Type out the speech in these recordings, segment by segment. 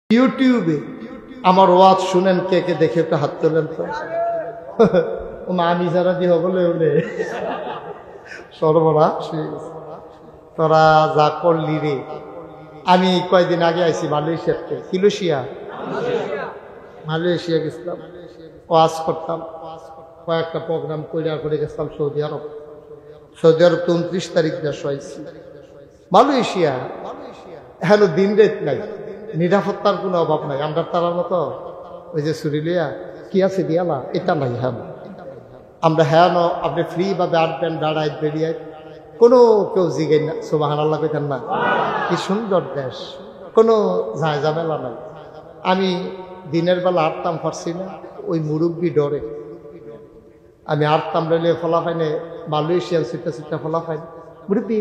ইউটিউবে আমার ওয়াজ শুনেন, কে কে দেখে একটু হাত তোলেন তো। ও মা আমি যারা দিয়ে হবলে হলে সর্বনাশ, তোরা যা করলি রে। আমি কয়েকদিন আগে আইছি মালয়েশিয়াতে, মালয়েশিয়া গেছিলাম, ওয়াজ করতাম, কয়েকটা প্রোগ্রাম করে গেছিলাম সৌদি আরব। 29 তারিখ দেশ হয়েছি। মালয়েশিয়া হেন দিন রেত নাই, নিরাপত্তার কোনো অভাব নাই। আমরা তার মতো ওই যে সুরিলিয়া কি আছে দিয়ালা, এটা নাই। হ্যাঁ আমরা হ্যাঁ আপনি ফ্রি ভাবে আটবেন, বেড়াই বেরিয়ে কোনো কেউ জিগে না, সুবহানাল্লাহ কইতেন না। কি সুন্দর দেশ, কোনো ঝামেলা নাই। আমি দিনের বেলা আটতাম পারছি না, ওই মুরব্বী ডরে। আমি আটতাম রেলে ফলাফাইনে মালয়েশিয়ান সিটা ফলাফাইন মুরব্বী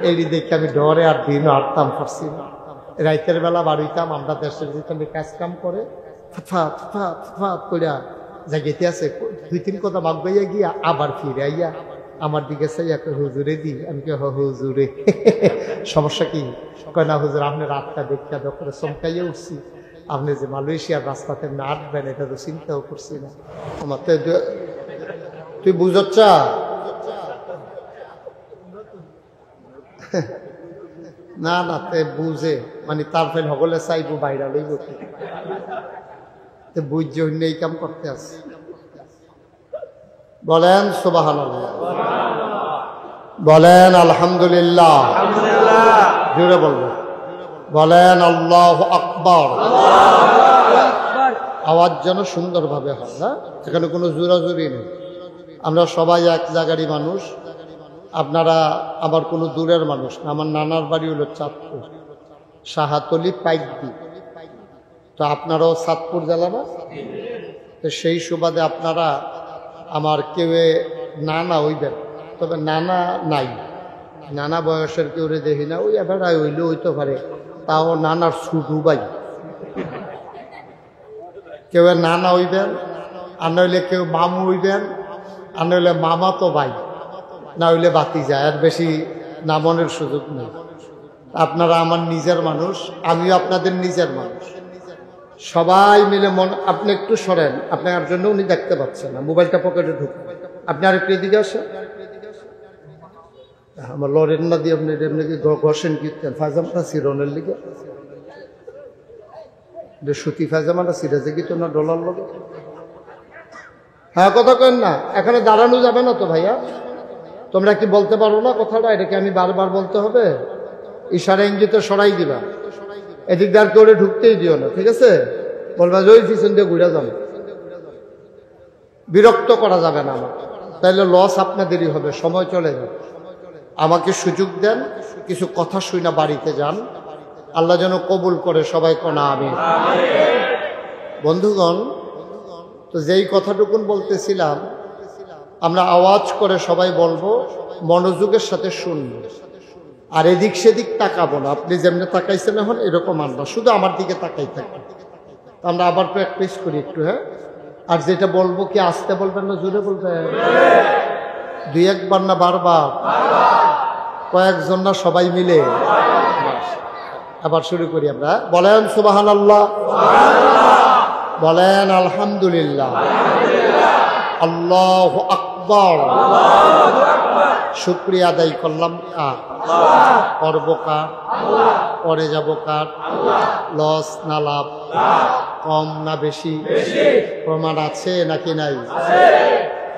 এই দেখে আমি ডরে আর দিনও আটতাম পারছি না। রাইতের বেলা বাড়িতাম, আমরা দেশের ভিতরে কাজ কাম করে করিয়া জায়গাতে আছে 2-3 কথা মাগবাইয়া গিয়া আবার ফিরে আইয়া আমার দিকে চাইয়া হুজুরে দি। আমি কে হুজুরে সমস্যা কি? কয় না হুজুর, আপনি রাতটা দেখা করে চমকাইয়া উঠছি, আপনি যে মালয়েশিয়ার রাস্তাতে না আটবেন এটা তো চিন্তাও করছি না। আমার তো তুই বুঝছ না না, তে বুঝে মানে তার ফেল হগলে চাইবো বাইরা লইব, বুঝছে অন্য এই কাম করতে আছে। বলেন সুবহানাল্লাহ, বলেন আলহামদুলিল্লাহ, জোরে বলবেন, বলেন আল্লাহু আকবার। আওয়াজ যেন সুন্দরভাবে হয়, না এখানে কোনো জোরাজুরি নেই। আমরা সবাই এক জায়গারই মানুষ। আপনারা আবার কোনো দূরের মানুষ না। আমার নানার বাড়ি হলো চাঁদপুর, শাহাতলি পাইকদি। তো আপনারাও চাঁদপুর জেলা না? তো সেই সুবাদে আপনারা আমার কেউ নানা হইবেন, তবে নানা নাই, নানা বয়সের কেউ দেখি না। ওই এবারাই হইলেও হইতে পারে, তাও নানার ছুটু ভাই। কেউ নানা হইবেন, আর নইলে কেউ মামু হইবেন, আর নইলে মামা তো ভাই, না হইলে বাতি যায়। আর বেশি নামনের সুযোগ নেই। আপনারা আমার নিজের মানুষ, আমিও আপনাদের নিজের মানুষ। সবাই মিলে আপনি একটু সরেন, আপনার জন্য উনি দেখতে পাচ্ছেন না, মোবাইলটা পকেটে ঢুকে। আপনি আর একটু এদিকে আসেন, আমার লরেন না দিয়ে আপনি এমনি ঘষেন কীর্তেন ফাজামাটা সিরনের লিগে, সুতি ফাজামাটা সিরাজে কি তো না ডলার লগে। হ্যাঁ কথা কেন না, এখানে দাঁড়ানো যাবে না তো ভাইয়া। তোমরা কি বলতে পারো না কথাটা? এটাকে আমি বারবার বলতে হবে? ইশারা ইঙ্গিতে সরাই দিবা, এদিক দাঁড় করে ঢুকতেই দিও না, ঠিক আছে? বলবা যে ওই পিছন দিয়ে ঘুরে যাবে, বিরক্ত করা যাবে না আমার, তাইলে লস আপনাদেরই হবে, সময় চলে যাবে। আমাকে সুযোগ দেন, কিছু কথা শুই না বাড়িতে যান। আল্লাহ যেন কবুল করে, সবাই কোনা আমিন। বন্ধুগণ, তো যেই কথাটুকুন বলতেছিলাম, আমরা আওয়াজ করে সবাই বলবো, মনোযোগের সাথে শুনবো, আর এদিক সেদিক তাকাবো না। আপনি যেমনি তাকাইছেন এখন এরকম আনবা, শুধু আমার দিকে তাকাই থাকবে। আমরা আবার প্র্যাকটিস করি একটু, হ্যাঁ? আর যেটা বলবো কি আস্তে বলবেন না জোরে বলবেন? 2-1 বার না বারবার? কয়েকজন না সবাই মিলে? আবার শুরু করি আমরা। বলেন সুবহানাল্লাহ, বলেন আলহামদুলিল্লাহ, আল্লাহু আকবার। শুকরিয়া আদায় করলাম কার? করব কার? করে যাব কার? লস না লাভ? কম না বেশি? প্রমাণ আছে নাকি নাই?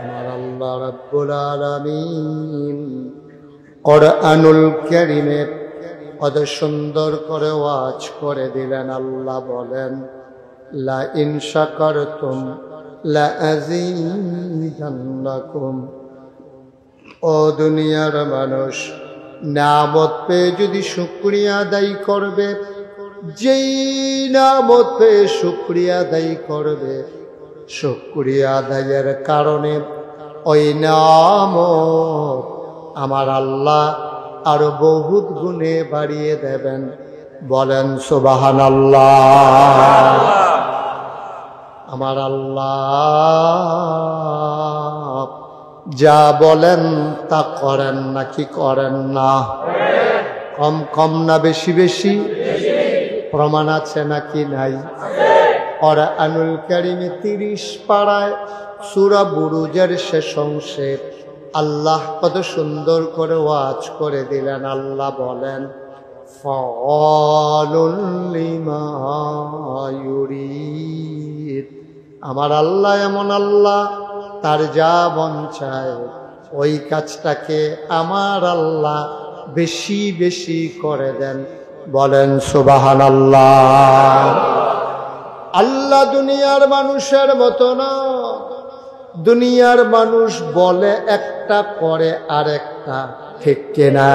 আমার আল্লাহ রাব্বুল আলামিন কোরআনুল কারীমে কত সুন্দর করে ওয়াজ করে দিলেন। আল্লাহ বলেন, লা ইন শাকারতুম লা আযীদান্নাকুম। ও দুনিয়ার মানুষ, নিয়ামত পেয়ে যদি শুকরিয়া আদায় করবে, যেই নিয়ামত পেয়ে শুকরিয়া আদায় করবে, শুকরিয়া আদায়ের কারণে ওই নিয়ামত আমার আল্লাহ আরো বহুত গুণে বাড়িয়ে দেবেন। বলেন সুবহানাল্লাহ। আমার আল্লাহ যা বলেন তা করেন নাকি করেন না? কম কম না বেশি বেশি? প্রমাণ আছে নাকি নাই? কোরআনুল কারীমে 30 পারায় সূরা বুরুজের শেষ অংশে আল্লাহ কত সুন্দর করে ওয়াজ করে দিলেন। আল্লাহ বলেন, ফাআলুল লিমা ইউরিদ। আমার আল্লাহ এমন আল্লাহ, তার যা মন চায় ওই কাজটাকে আমার আল্লাহ বেশি বেশি করে দেন। বলেন সুবহানাল্লাহ। আল্লাহ দুনিয়ার মানুষের মতো না। দুনিয়ার মানুষ বলে একটা, করে আরেকটা, ঠিক কিনা?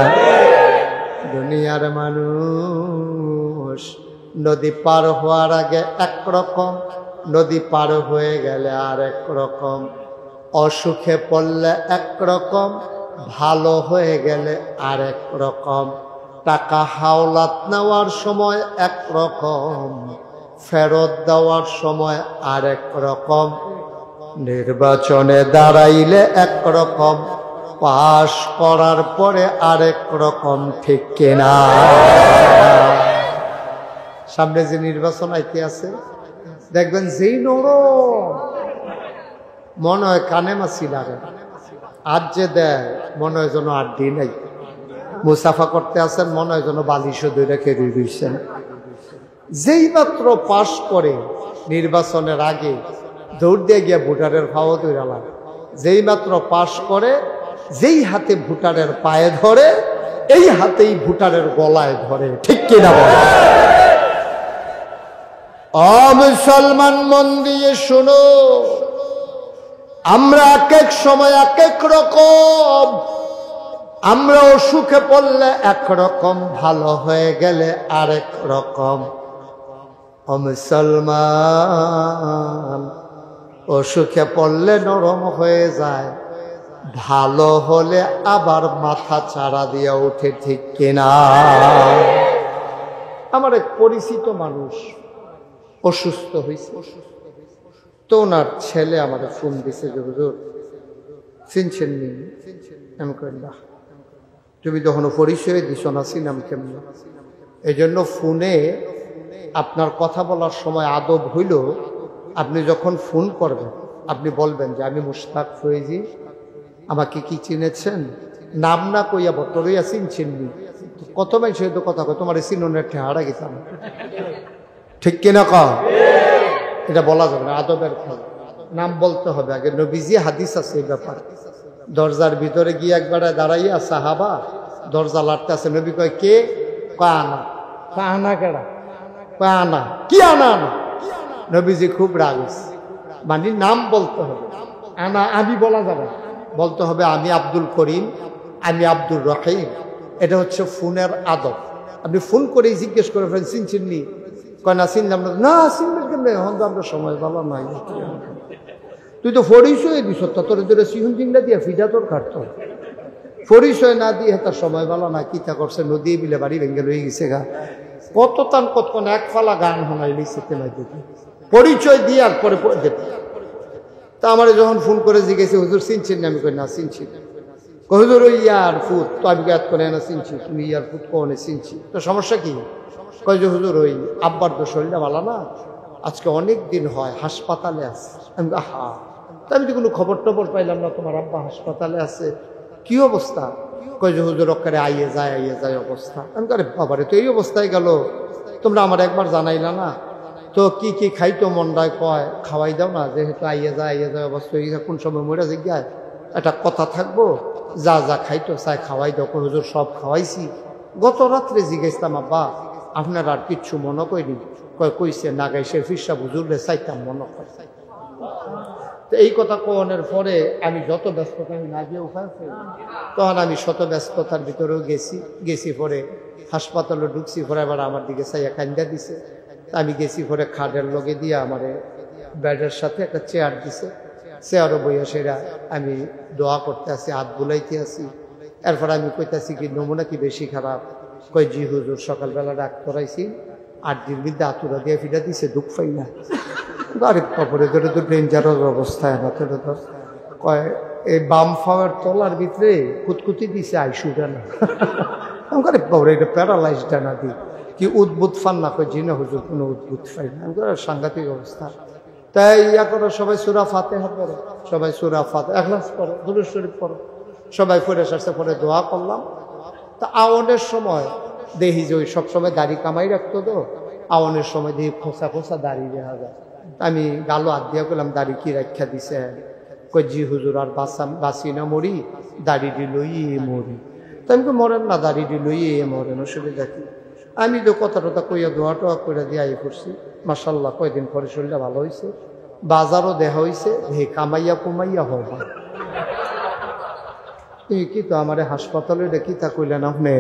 দুনিয়ার মানুষ নদী পার হওয়ার আগে একরকম, নদী পার হয়ে গেলে আরেক রকম, অসুখে পড়লে একরকম, ভালো হয়ে গেলে আরেক রকম, টাকা হাওলাত নেওয়ার সময় একরকম, ফেরত দেওয়ার সময় আরেক রকম, নির্বাচনে দাঁড়াইলে একরকম, পাশ করার পরে আরেক রকম, ঠিক কিনা? সামনে যে নির্বাচন আইতে আছে দেখবেন, যেই নরম মনে হয় কানে মাছি লাগে, আজ যে দেয় মনে হয় যেন আর দিন নাই, মুসাফা করতে আসেন মনে হয় যেন বালিশও ধরে খেয়ে রয়েছেন। যেই মাত্র পাশ করে নির্বাচনের আগে দৌড় দিয়ে গিয়ে ভোটারের ফাও ধরে লাগে, যেই মাত্র পাশ করে যেই হাতে ভোটারের পায়ে ধরে এই হাতেই ভোটারের গলায় ধরে, ঠিক কিনা? মুসলমান মন দিয়ে শুনো, আমরা এক এক সময় এক এক রকম, আমরা অসুখে পড়লে একরকম, ভালো হয়ে গেলে আরেক রকম। ও মুসলমান, অসুখে পড়লে নরম হয়ে যায়, ভালো হলে আবার মাথা চাড়া দিয়ে উঠে, ঠিক কিনা? আমার এক পরিচিত মানুষ অসুস্থ হয়েছে, তো ওনার ছেলে আমার ফোন দিছে, যে হুজুর চিনছেন নি? আমি কই না, তুমি যখন পরিচয় দিছ না, চিনাম কেমন? এই জন্য ফোনে আপনার কথা বলার সময় আদব হইল, আপনি যখন ফোন করবেন আপনি বলবেন যে আমি মুশতাক ফয়েজি, আমাকে কি চিনেছেন? নাম না কইয়া বতরইয়া চিনছেন নি? কত মানুষ হয়তো কথা কয়, তোমার চিননের ঠেহারা গেছিলাম, ঠিক কিনা? এটা বলা যাবে না, আদবের খেলা। নাম বলতে হবে আগে। নবীজি হাদিস আছে এই ব্যাপারে, দরজার ভিতরে গিয়ে একবার দাঁড়াইয়া সাহাবা দরজা লাটতে আছে, নবী কয় কে? কয় আনা। কয় আনা কেডা? কয় আনা। কি আনা? আনা। নবীজি খুব রাগ হয়েছে, মানে নাম বলতে হবে, আনা আমি বলা যাবে, বলতে হবে আমি আব্দুল করিম, আমি আব্দুর রহিম। এটা হচ্ছে ফোনের আদব। আপনি ফোন করেই জিজ্ঞেস করে ফেলেন চিনছেন নি? কয় না, চিনলাম না। না চিনবেন কেমন? এখন তো আমরা সময় ভালো নাই, তুই তো পরিচয় দিস, তোর ধরে সিহুন চিংড়া দিয়ে ফিডা তোর খাটত, পরিচয় না দিয়ে তার সময় ভালো না, কিতা করছে নদী বিলে বাড়ি ভেঙে লয়ে গেছে গা, কত তান কতক্ষণ এক ফালা গান শোনাই লিখছে তেনাই দেখি, পরিচয় দিয়ে আর পরে দেবে। তা আমার যখন ফোন করে জিজ্ঞেস, হুজুর চিনছেন না? আমি কই না চিনছি। হুজুর ওই ইয়ার ফুট, তো আমি গাত করে না চিনছি, তুমি ইয়ার ফুট কনে চিনছি, তো সমস্যা কি? কয় যে হুজুর ওই আব্বার তো শরীরটা ভালো না, আজকে অনেক দিন হয় হাসপাতালে আছে। আমি আহা, তা আমি তো কোনো খবর টবর পাইলাম না, তোমার আব্বা হাসপাতালে আছে, কি অবস্থা? কয় যে হুজুর অক্কারে আইয়ে যায় অবস্থা। আমি আরে বাবারে, তো এই অবস্থায় গেল, তোমরা আমার একবার জানাইলা না? তো কি কি খাইতো মন্ডায়? কয় খাওয়াই দাও না, যেহেতু আইয়ে যায় অবস্থা হয়ে গেছে, কোন সময় মরে জিজ্ঞায় একটা কথা থাকবো, যা যা খাইতো চাই খাওয়াই দাও। হুজুর সব খাওয়াইছি। গত রাত্রে জিজ্ঞাসলাম আব্বা আপনার আর কিচ্ছু মনে করিনি? কয় কইছে না গাইছে ফিরসা হুজুরে চাইতাম মনে করে। তো এই কথা কোনের পরে আমি যত ব্যস্ততা আমি না গিয়ে উপায়, তখন আমি শত ব্যস্ততার ভিতরেও গেছি পরে হাসপাতালে ঢুকছি, পরে আবার আমার দিকে চাইয়া কান্দা দিছে। আমি গেছি পরে খাটের লগে দিয়ে আমার বেডের সাথে একটা চেয়ার দিছে, চেয়ারও বইয়া সেরা আমি দোয়া করতে আছি, হাত বুলাইতে আছি। এরপর আমি কইতাছি কি নমুনা কি বেশি খারাপ? কই জি হুজুর সকালবেলা ডাক্তার আইছি, 8 দিন বিদ্যা আতুরা দিয়ে ফিরা দিছে, দুঃখ পাই না। আরে কাপড়ে ধরে তো ডেঞ্জারাস অবস্থায় না, তো কয় এই বাম ফাওয়ার তলার ভিতরে কুতকুতি দিছে, আইসুটা না। আরে বাবরে, এটা প্যারালাইজড না দি, কি উদ্ভুত ফান না কই জি না হুজুর কোনো উদ্ভুত পাই না। সাংঘাতিক অবস্থা। তাই ইয়া করো সবাই সূরা ফাতিহা পড়ো, সবাই সূরা ফাতিহা ইখলাস পড়ো, দুরূদ শরীফ পড়ো, সবাই পড়ে শেষে পরে দোয়া করলাম। তা আওয়ানের সময় দেখি যে ওই সবসময় দাড়ি কামাই রাখতো, তো আওয়ানের সময় দেখি খোসা খোসা দাড়ি দেখা যায়। আমি গালো হাত দিয়া করলাম দাড়ি কি রাখা দিছে? কই জি হুজুর আর বাসি না মরি, দাড়ি লই মরি। তো আমি মরেন না, দাড়ি লই মরেন, অসুবিধা কি? আমি তো কথা টথা কইয়া দোয়া টোয়া করে দিয়ে আই করছি। মাশাল্লাহ কয়দিন পরে শরীরটা ভালো হয়েছে, বাজারও দেখা হয়েছে, হে কামাইয়া কুমাইয়া হবা। কি তো আমার হাসপাতালে দেখি তা কইলেন আপনি,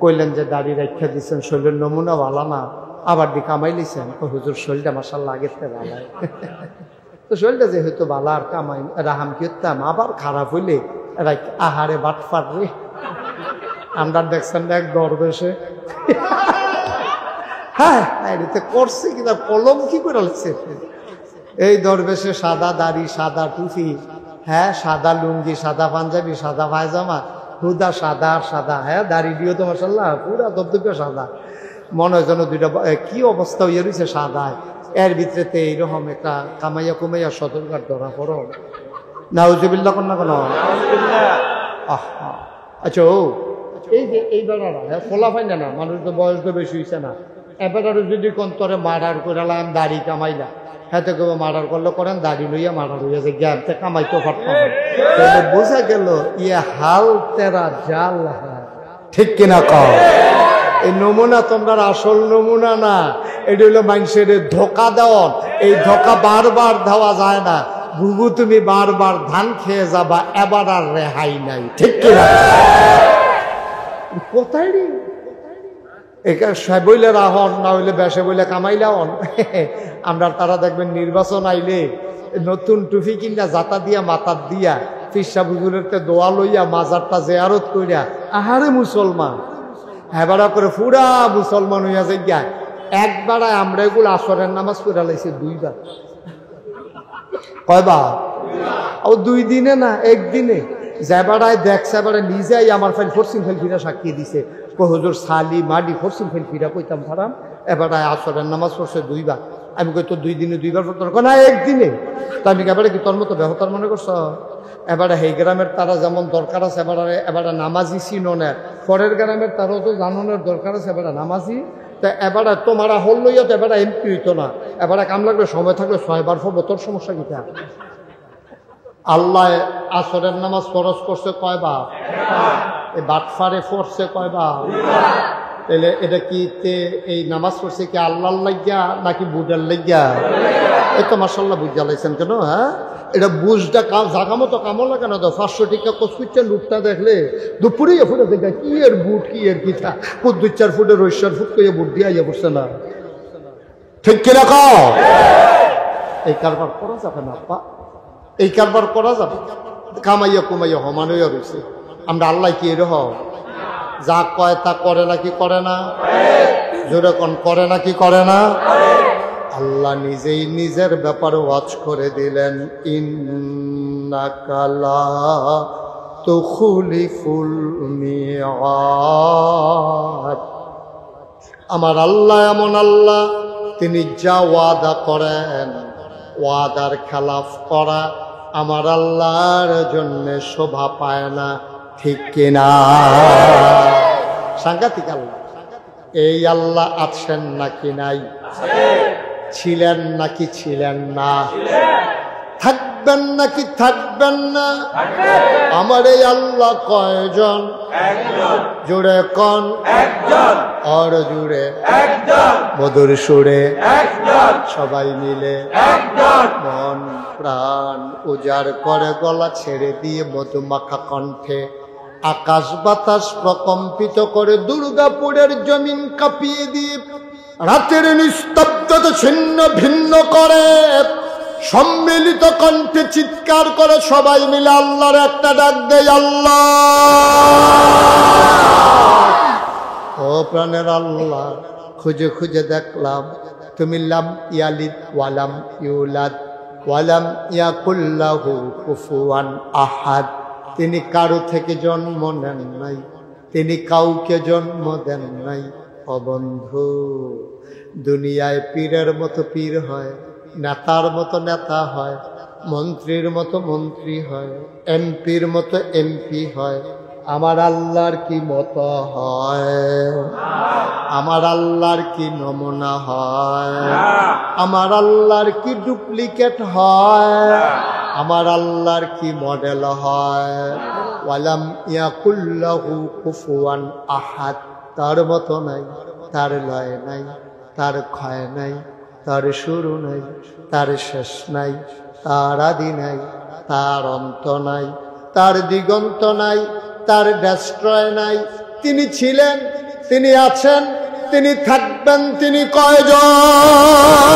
কইলেন যে দাড়ি রাখা দিচ্ছেন, শরীরের নমুনা ভালো না, আবার দি কামাই লিছেন। হুজুর শরীরটা মাশাল্লাহ আগের থেকে ভালো। তো শরীরটা যেহেতু ভালো আর কামাই রাহাম করতাম, আবার খারাপ হইলে আহারে বাটফার রে। আমরা দেখছেন এক দরবেশে, হ্যাঁ এটাতে করছে কিনা কলম কি করে লাগছে। এই দরবেশে সাদা দাড়ি, সাদা টুপি, হ্যাঁ সাদা লুঙ্গি, সাদা পাঞ্জাবি, সাদা পায়জামা, হুদা সাদা আর সাদা, হ্যাঁ দাড়ি দিও তো মাশাল্লাহ পুরা দবদবে সাদা। মনে হয় যেন দুইটা কি অবস্থা হইয়া রয়েছে সাদায়। এর ভিতরেতে এইরকম একটা কামাইয়া কুমাইয়া সতর্কার ধরা পড়ো। নাউজুবিল্লাহ কন্যা কেন? আচ্ছা ও এই যে এই বেড়ারা খোলা পাই না, মানুষ তো বয়স তো বেশি হয়েছে না, এবারে যদি কন্তরে মার্ডার করালাম দাড়ি কামাইলা, হ্যাঁ তো কেউ মার্ডার করলে করেন দাড়ি লইয়া মার্ডার হইয়া যে জ্ঞানতে কামাইতে পারতাম। বোঝা গেল ইয়ে হাল তেরা জাল, ঠিক কিনা কও? এই নমুনা তোমরা আসল নমুনা না, এটা হলো মানুষের ধোকা দেওয়া। এই ধোকা বারবার দেওয়া যায় না। বুবু তুমি বারবার ধান খেয়ে যাবা, এবার আর রেহাই নাই, ঠিক কিনা? কোথায় রে বইলে রাহন না হইলে বেসে বইলে কামাইলা হন। আমরা তারা দেখবেন নির্বাচন আইলে নতুন টুফি কিনা জাতা দিয়া মাথার দিয়া ফিরসা বুজুরের দোয়া লইয়া মাজারটা জিয়ারত কইরা আহারে মুসলমান হেবারা করে পুরা মুসলমান হইয়া যাই। একবার আমরা এগুলো আসরের নামাজ পড়া লাইছি দুইবার। কয়বার? ও 2 দিনে না, একদিনে। যেবারায় দেখছে এবারে নিজেই আমার ফাইল ফরসিং ফাইল ফিরা সাক্ষী দিছে। হুজুর সালি মাডি ফরসিং ফাইল ফিরা কইতাম ফারাম, এবারে আসরের নামাজ পড়ছে 2 বার। আমি কই তো 2 দিনে 2 বার পড়তো না, একদিনে। তা আমি এবারে কি তোর মতো ব্যবহার মনে করছ? এবারে এই গ্রামের তারা যেমন দরকার আছে, এবারে নামাজি চিনো না, পরের গ্রামের তারাও তো জানানোর দরকার আছে, এবারে নামাজি। তা এবারে তোমারা হল লইয়া তো এবারে এমপি হইতো না, এবারে কাম লাগলে সময় থাকলে 6 বার পড়বো, তোর সমস্যা কি? আল্লাহ আসরের নামাজ ফরজ করছে কয়বার? এই বাটফারে পড়ছে কয়বার? তাহলে এটা কি এই নামাজ পড়ছে কি আল্লাহর লাগিয়া নাকি বুডার লাগিয়া? এই তো মাশাআল্লাহ বুঝা লাইছেন কেন? হ্যাঁ এটা বুঝটা জাগা মতো কামো লাগে না তো। 500 টাকা কচকুচ্চার লুটটা দেখলে দুপুরেই ফুটে দেখা কি এর বুট কি এর পিঠা, 2-4 ফুটের রৈশার ফুট করে বুট দিয়ে আইয়া পড়ছে না, ঠিক কিনা কও? এই কারবার করা যাবে না আপা, এই কারবার করা যাবে? কামাইয়া কুমাইয়া হমান হইয়া রয়েছে। আমরা আল্লাহ কি এরকম যা কয় তা করে নাকি করে না? জোরে কোন করে নাকি করে না? আল্লাহ নিজেই নিজের ব্যাপারে ওয়াজ করে দিলেন, ইন্নাকা লা তুখলিফুল মিআদ। আমার আল্লাহ এমন আল্লাহ, তিনি যা ওয়াদা করেন ওয়াদার খেলাফ করা আমার আল্লাহর জন্য শোভা পায় না, ঠিক কিনা? সাংঘাতিক আল্লাহ। এই আল্লাহ আছেন নাকি নাই? ছিলেন নাকি ছিলেন না? থাকবেন নাকি থাকবেন না? আমার এই আল্লাহ কয়জন? জুড়ে কন একজন, আর জুড়ে একজন, মধুর সুরে একজন, সবাই মিলে একজন। মন প্রাণ উজাড় করে গলা ছেড়ে দিয়ে মধুমাখা কণ্ঠে আকাশ বাতাস প্রকম্পিত করে দুর্গাপুরের জমিন কাঁপিয়ে দিয়ে রাতের নিস্তব্ধতা ছিন্ন ভিন্ন করে সম্মিলিত কণ্ঠে চিৎকার করে সবাই মিলে আল্লাহর একটা ডাক দেয়, আল্লাহ। ও প্রাণের আল্লাহ, খুঁজে খুঁজে দেখলাম তুমি লাম ইয়ালিদ ওয়ালাম ইউলাদ ওয়ালাম ইয়াকুল লাহু কুফুয়ান আহাদ। তিনি কারো থেকে জন্ম নেন নাই, তিনি কাউকে জন্ম দেন নাই, ও বন্ধু, দুনিয়ায় পীরের মতো পীর হয়, নেতার মতো নেতা হয়, মন্ত্রীর মতো মন্ত্রী হয়, এমপির মতো এমপি হয়, আমার আল্লাহর কি মতো হয়? আমার আল্লাহর কি নমুনা হয়? আমার আল্লাহর কি ডুপ্লিকেট হয়? আমার আল্লাহর কি মডেল হয়? ওয়ালাম ইয়াকুল্লাহু কুফুয়ান আহাদ, তার মতো নাই, তার লয় নাই, তার ক্ষয় নাই, তার শুরু নাই, তার শেষ নাই, তার আদি নাই, তার অন্ত নাই, তার দিগন্ত নাই, তার ডেস্ট্রয় নাই। তিনি ছিলেন, তিনি আছেন, তিনি থাকবেন, তিনি কয়জন?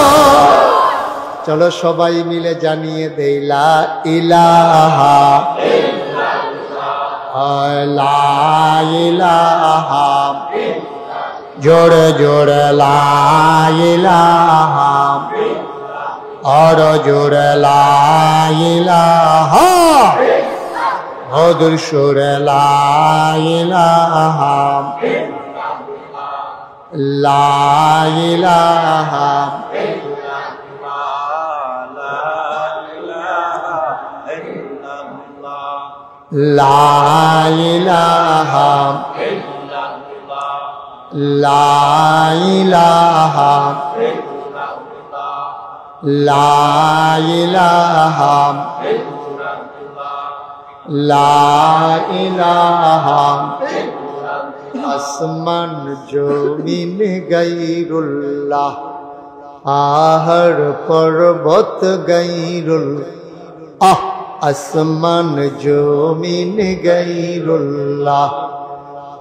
চলো সবাই মিলে জানিয়ে দেই লা ইলাহা লা ইলাহা, জোরে জোরে লা ইলাহা, আর জোরে লা ইলাহা, মধুর সুরে লা ইলাহা, লা ইলাহা, লা ইলাহা, লা ইলাহা, লা ইলাহা, লা ইলাহা, আসমান জমিন গায়রুল্লাহ, পাহাড় পর্বত গায়রুল্লাহ, আসমান জমিন গায়রুল্লাহ,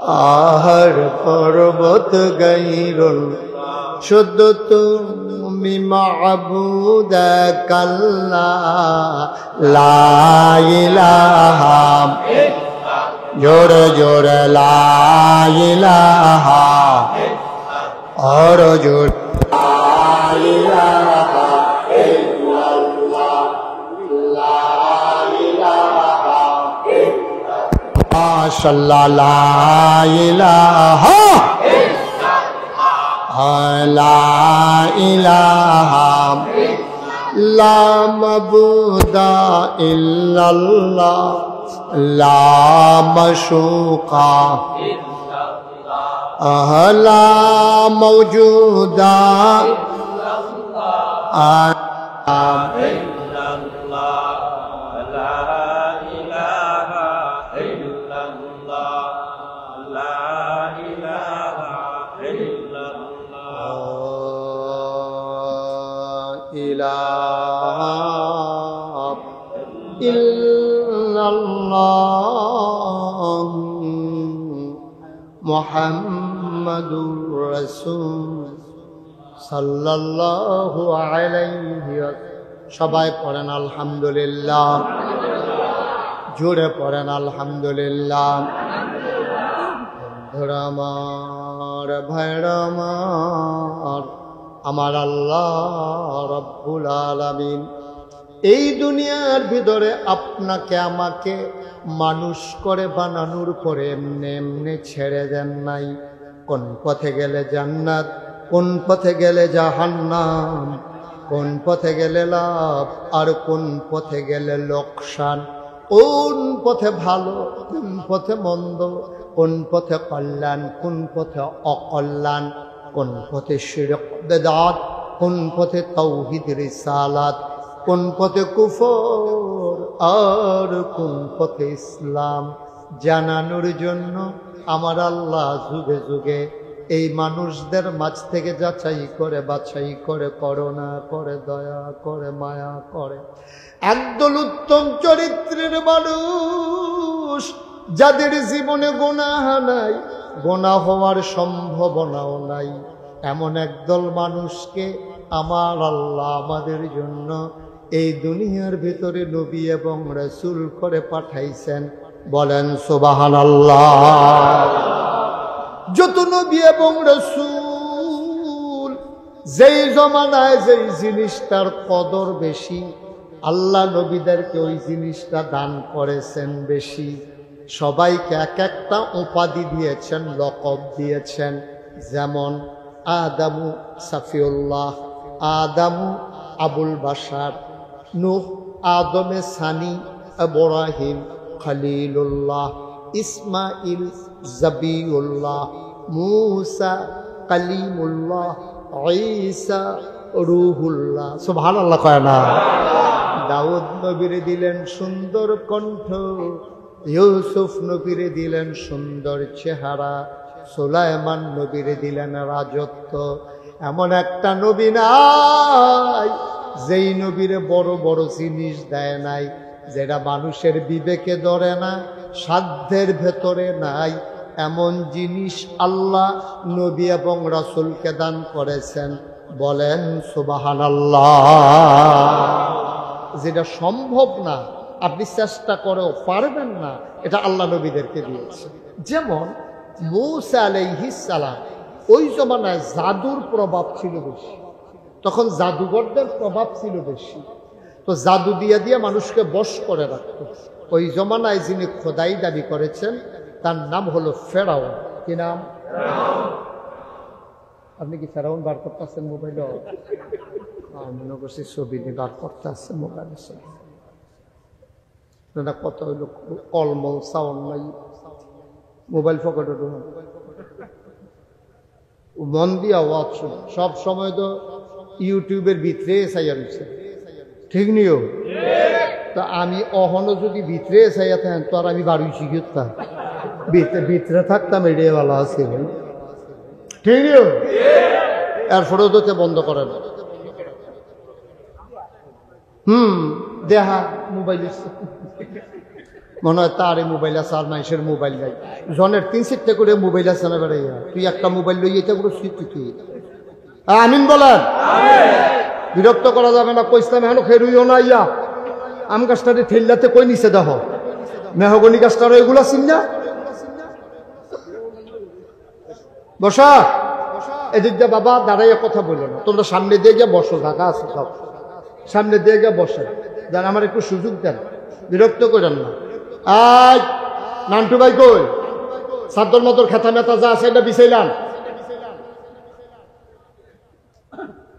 পাহাড় পর্বত গায়রুল্লাহ, শুধু তুমি মাবুদ কাল্লাহ, লা ইলাহা, জোরে জোরে লা ইলাহা, আর জোরে লা ইলাহা ইল্লাল্লাহ, লা ইলাহা ইল্লাল্লাহ, মাশাআল্লাহ, লা ইলাহা লা ইলাহা, লা মাবুদা ইল্লাল্লাহ, লা মাশুকা লা মওজুদা ইল্লাল্লাহ মুহাম্মাদুর রাসূল সাল্লাল্লাহু আলাইহি। সবাই পড়েন আলহামদুলিল্লাহ, জোরে পড়েন আলহামদুলিল্লাহ। বন্ধুরা আমার, ভাইরা আমার, আমার আল্লাহ রব্বুল আলামিন এই দুনিয়ার ভিতরে আপনাকে আমাকে মানুষ করে বানানোর পরে এমনি এমনি ছেড়ে দেন নাই। কোন পথে গেলে জান্নাত, কোন পথে গেলে জাহান্নাম, কোন পথে গেলে লাভ আর কোন পথে গেলে লোকসান, কোন পথে ভালো, কোন পথে মন্দ, কোন পথে কল্যাণ, কোন পথে অকল্যাণ, কোন পথে শিরক বেদাত, কোন পথে তাওহীদ রিসালাত, কোন পথে কুফর আর কোন পথে ইসলাম জানানোর জন্য আমার আল্লাহ যুগে যুগে এই মানুষদের মাঝ থেকে যাচাই করে বাছাই করে করুণা করে দয়া করে মায়া করে একদল উত্তম চরিত্রের মানুষ যাদের জীবনে গুনাহ নাই, গুনাহ হওয়ার সম্ভাবনাও নাই, এমন একদল মানুষকে আমার আল্লাহ আমাদের জন্য এই দুনিয়ার ভিতরে নবী এবং রাসূল করে পাঠাইছেন। বলেন সুবহানাল্লাহ। যত নবী এবং রাসূল যেই জমানায় যেই জিনিসটার কদর বেশি, আল্লাহ নবীদেরকে ওই জিনিসটা দান করেছেন বেশি। সবাইকে এক একটা উপাধি দিয়েছেন, লকব দিয়েছেন। যেমন আদামু সাফিউল্লাহ, আদামু আবুল বাশার, নূহ আদমে সানি, ইব্রাহিম খলিলুল্লাহ, ইসমাইল জবিউল্লাহ, মূসা কালিমুল্লাহ, ঈসা রূহুল্লাহ। সুবহানাল্লাহ কয় না? দাউদ নবীরে দিলেন সুন্দর কণ্ঠ, ইউসুফ নবীরে দিলেন সুন্দর চেহারা, সুলাইমান নবীরে দিলেন রাজত্ব। এমন একটা নবী নাই যেই নবীরে বড় বড় জিনিস দেয় নাই, যেটা মানুষের বিবেকে ধরে না, সাধ্যের ভেতরে নাই, এমন জিনিস আল্লাহ নবী এবং রাসূলকে দান করেছেন। বলেন সুবহানাল্লাহ। যেটা সম্ভব না, আপনি চেষ্টা করেও পারবেন না, এটা আল্লাহ নবীদেরকে দিয়েছে। যেমন মূসা আলাইহিস সালাম, ওই জমানায় জাদুর প্রভাব ছিল বেশি, তখন জাদুঘরদের প্রভাব ছিল বেশি, তো জাদু দিয়ে দিয়ে মানুষকে বশ করে রাখত। ওই জমানায় যিনি খোদাই দাবি করেছেন তার নাম হলো ফেরাউন। কি নাম? আপনি কি ফেরাউন বার করতে আসছেন মোবাইলে? মনে করছি ছবি নিয়ে বার করতে আসছে মোবাইলের ছবি। কত হইল কলমল সাউন্ড নাই, মোবাইল পকেটে মন দিয়ে আওয়াজ শুনে। সব সময় তো ইউটিউবের ভিতরে চাইয়া রয়েছে, ঠিক নিও? তা আমি অহনো যদি ভিতরে চাইয়া থাকেন তো আর আমি বাড়ি শিখতাম, ভিতরে থাকতাম, এড়িয়ে ভালো আছে, ঠিক নিও? এরপরেও তো বন্ধ করে না। দেহা মোবাইল মনে হয় তার এই মোবাইল আছে, আর মানুষের মোবাইল নাই। জনের 3-4টা করে মোবাইল আছে না বেড়াইয়া, তুই একটা মোবাইল লই এটা করে স্মৃতি তুই। আমিন বলেন। বিরক্ত করা যাবে না, কইসলাম এখন খেরুইও না। ইয়া আম গাছটারে ঠেললাতে কই নিচে দেহ, মেহগনি গাছটার এগুলা চিন না। বসা এদিক দিয়ে বাবা দাঁড়াইয়া কথা বললো না, তোমরা সামনে দিয়ে গিয়ে বসো, ঢাকা আছে সব, সামনে দিয়ে গিয়ে বসে দেন, আমার একটু সুযোগ দেন, বিরক্ত করেন না। আজ নান্টু ভাই কই? সাদ্দর মতর খেতা মেতা যা আছে এটা বিছাইলাম,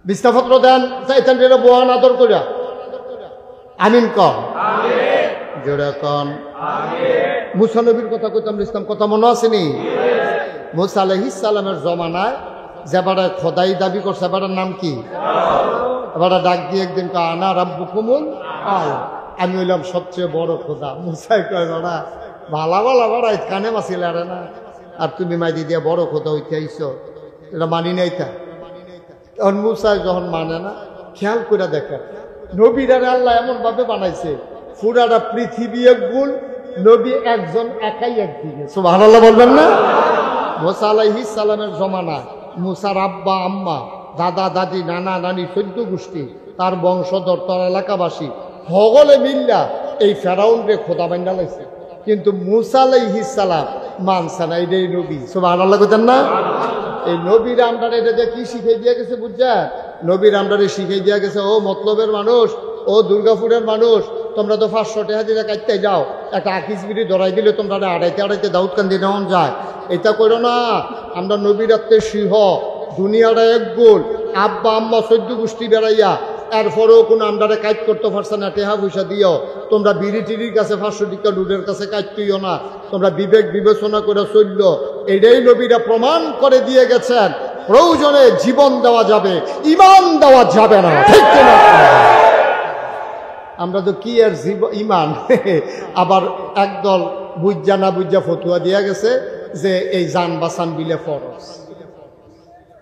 বিস্তাপত্র দেন, চাইতেন বোয়ান আদর করিয়া। আমিন কন, জোরে কন। মুসা নবীর কথা কইতাম, ইসলাম কথা মনে আসেনি? মুসা আলাইহিস সালামের জমানায় যে বাড়া খোদাই দাবি করছে, বাড়ার নাম কি? এবার ডাক দিয়ে একদিন কয় আনা রাব্বুকুমুল আ'লা, আমি হইলাম সবচেয়ে বড় খোদা। মুসাই কয় বাড়া ভালা ভালা বাড়া কানে মাছিল আরে না, আর তুমি মাইদি দিয়া বড় খোদা হইতে আইছো, এটা মানি নাই। তা তখন মুসাই যখন মানে না, খেয়াল করে দেখেন নবীরারে আল্লাহ এমন ভাবে বানাইছে, পুরাটা পৃথিবী এক গুণ, নবী একজন একাই একদিকে। সুবহানাল্লাহ বলবেন না? মুসা আলাইহিস সালামের জমানায় মুসার আব্বা আম্মা, দাদা দাদি, নানা নানি, 14 গোষ্ঠী, তার বংশধর, তার এলাকাবাসী সকলে মিল্লা এই ফেরাউনকে খোদা বান্না লাইছে, কিন্তু মুসা আলাইহিস সালাম মানছে না, এটাই নবী। সুবহানাল্লাহ কইতেন না? এই নবীর আমরারে এটা কি শিখাই দিয়া গেছে বুঝছেন? নবীর আমরারে শিখাই দিয়া গেছে, ও মতলবের মানুষ, ও দুর্গাপুরের মানুষ, তোমরা তো 500 টাকা দিয়ে কাটতে যাও, একটা আকিস বিড়ি ধরাই দিলে তোমরা আড়াইতে দাউদকান্দি নেওয়া যায়, এটা করো না। আমরা নবীর আত্মে সিংহ, দুনিয়াটা এক গোল, আব্বা আম্মা 14 গোষ্ঠী বেড়াইয়া, এরপরেও কোনো আমরারে কাজ করতে পারছে না, টেহা পয়সা দিও, তোমরা বিড়ি টিড়ির কাছে 500 টাকা ডুডের কাছে কাটতেইও না, তোমরা বিবেক বিবেচনা করে চলল। এটাই নবীরা প্রমাণ করে দিয়ে গেছেন, প্রয়োজনে জীবন দেওয়া যাবে, ইমান দেওয়া যাবে না, ঠিক কিনা? আমরা তো কি আর ইমান। আবার একদল বুঝা না বুঝা ফতুয়া দিয়া গেছে যে এই জান বাসান বিলে ফরজ।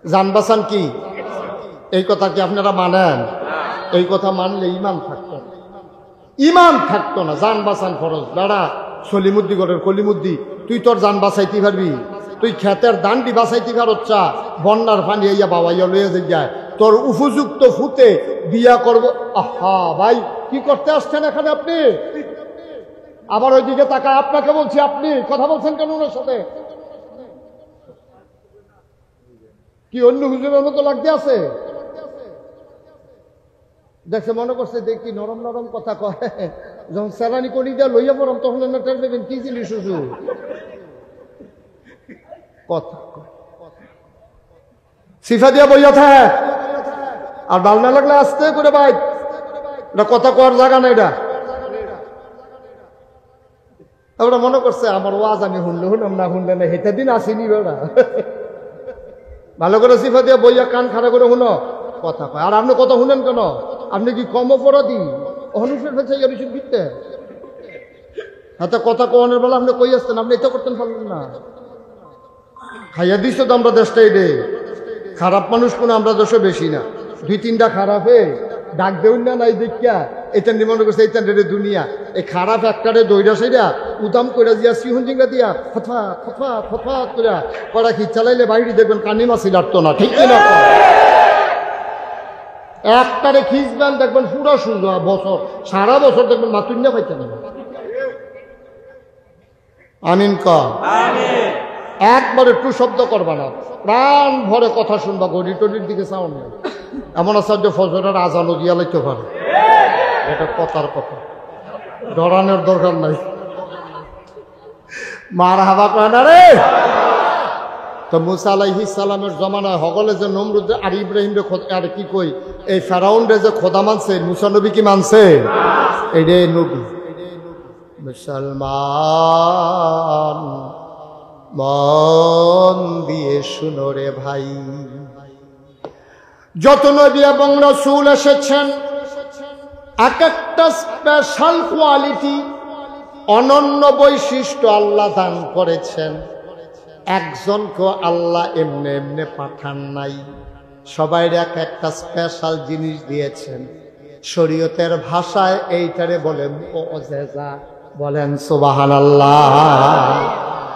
জান বাসান কি? এই কথা কি আপনারা মানেন? এই কথা মানলে ইমান থাকতো না, ইমান থাকতো না। জান বাসান ফরজ। দাঁড়া সলিমুদ্দি গড়ের কলিমুদ্দি, তুই তোর জান বাঁচাইতে পারবি? তুই ক্ষেতের দান্ডি বাঁচাইতে পারচ্ছা, বন্যার পানি ইয়া বাবাইয়া লইয়া যায়, তোর উপযুক্ত ফুতে বিয়া করবো। আহা ভাই, কি করতে আসছেন এখানে আপনি? আবার ওইদিকে তাকায়, আপনাকে বলছি, আপনি কথা বলছেন কেন ওনার সাথে? কি অন্য হুজুরের মতো লাগতে আছে? দেখছে মনে করছে দেখি নরম নরম কথা কয়, যখন সেরানি করি যা লইয়া পড়াম তখন টের দেবেন কি জিনিস হুজুর কথা। সিফা দিয়া বইয়া থাকে আর ভাল না লাগলে আস্তে করে ভাই, এটা কথা কওয়ার জায়গা না। এটা ওরা মনে করছে আমার ওয়াজ আমি শুনলে শুনলাম, না শুনলে না, হেটা দিন আসেনি বেড়া। ভালো করে সিফা দিয়া বইয়া কান খাড়া করে শুনো, কথা কয়। আর আপনি কথা শুনেন কেন? আপনি কি কম অপরাধী? অনুষ্ঠের ফেলছে ইয়ারিসুর ভিত্তে হাতে কথা কওয়ানোর বেলা আপনি কই আসতেন, আপনি এটা করতেন পারলেন না। খাইয়া দিচ্ছ তো আমরা দেশটাই রে। খারাপ মানুষ কোনো আমরা দেশে বেশি না, দুই তিনটা খারাপ হয়ে ডাক দেউন না নাই দেখিয়া এটা মনে করছে এইটা রে দুনিয়া। এই খারাপ একটারে দইরা সেইরা উদাম করে দিয়া সিহুন জিঙ্গা দিয়া ফথা ফথা ফথা করে কড়া খি চালাইলে বাইরে দেখবেন কানি মাছি লাগতো না, ঠিক কিনা? একটারে খিচবেন দেখবেন পুরা সুন্দর বছর, সারা বছর দেখবেন মাতুন্যা পাইতে না। আমিন ক একবার একটু শব্দ করবা না, প্রাণ ভরে কথা শুনবা, গড়ি টড়ির দিকে চাও না। এমন আচার্য ফজরের আজানও দিয়া লাইতে পারে, এটা কথার কথা, ডরানোর দরকার নাই। মার হাবা কয় না রে। তো মুসা আলাইহিস সালামের জমানায় হগলে যে নমরুদ আর ইব্রাহিম রে আর কি কই এই ফেরাউন রে যে খোদা মানছে, মুসা নবী কি মানছে? এই রে নবী। মুসলমান মন দিয়ে শুনো রে ভাই, যত নবী এবং রাসূল এসেছেন এক একটা স্পেশাল কোয়ালিটি, অনন্য বৈশিষ্ট্য আল্লাহ দান করেছেন। একজনকে আল্লাহ এমনি এমনি পাঠান নাই, সবাই এক একটা স্পেশাল জিনিস দিয়েছেন। শরীয়তের ভাষায় এইটারে বলেন মুআজিজা, বলেন সুবহানাল্লাহ।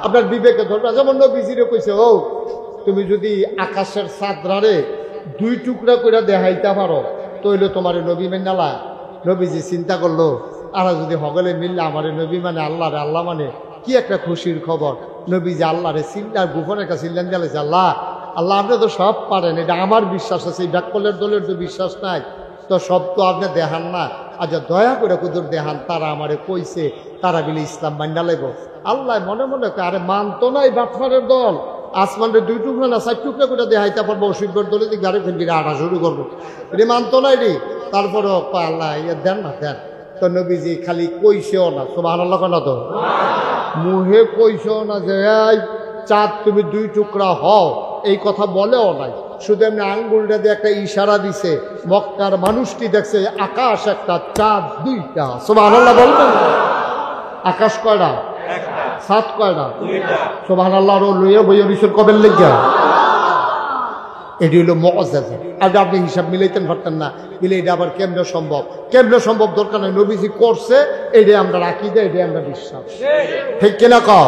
আপনার বিবেকে ধরবে, যেমন নবীজিরে কইছে, ও তুমি যদি আকাশের চাঁদরারে দুই টুকরা করে দেখাইতে পারো তইলে তোমার নবী মেনালা। নবীজি চিন্তা করলো, আর যদি হগলে মিললে আমার নবী মানে আল্লাহ রে, আল্লাহ মানে কি একটা খুশির খবর। নবীজি আল্লাহরে চিন্তার গোপন একটা চিল্লান জ্বালেছে, আল্লাহ আল্লাহ আপনি তো সব পারেন, এটা আমার বিশ্বাস আছে, এই ব্যাকলের দলের তো বিশ্বাস নাই, তো সব তো আপনি দেখান না। আচ্ছা দয়া করে কুদুর দেখান, তারা আমারে কইছে তারা বিলে ইসলাম মান্না লাগব। আল্লাহ মনে মনে আরে মানতো না এই বাটফারের দল, আসমানের দুই টুকরা না চার টুকরা করে দেখাইতে পারবো, অসুবিধার দলে দিক গাড়ি ফেলবি আটা শুরু করবো, রে মানতো না রে। তারপরে আল্লাহ ইয়ে দেন না দেন। তো নবীজি খালি কইছেও না, সুবহানাল্লাহ কেন তো মুহে কইছেও না যে এই চাঁদ তুমি দুই টুকরা হও, এই কথা বলেও নাই। শুধু এমনি আঙ্গুলটা দিয়ে একটা ইশারা দিছে, মক্কার মানুষটি দেখছে আকাশ একটা চাঁদ দুইটা। সুবহানাল্লাহ বলবেন? আকাশ কয়টা? চাঁদ কয়টা? সুবহানাল্লাহ লইয়া বইয়া বিশ্বর কবের লেগা এটি হলো মুআজিজা। আর আপনি হিসাব মিলাইতেন পারতেন না, মিলে এটা আবার কেমনে সম্ভব? কেমনে সম্ভব দরকার নেই, নবীজি করছে, এইটাই আমরা রাখি দেয়, এটাই আমরা বিশ্বাস, ঠিক কিনা কও?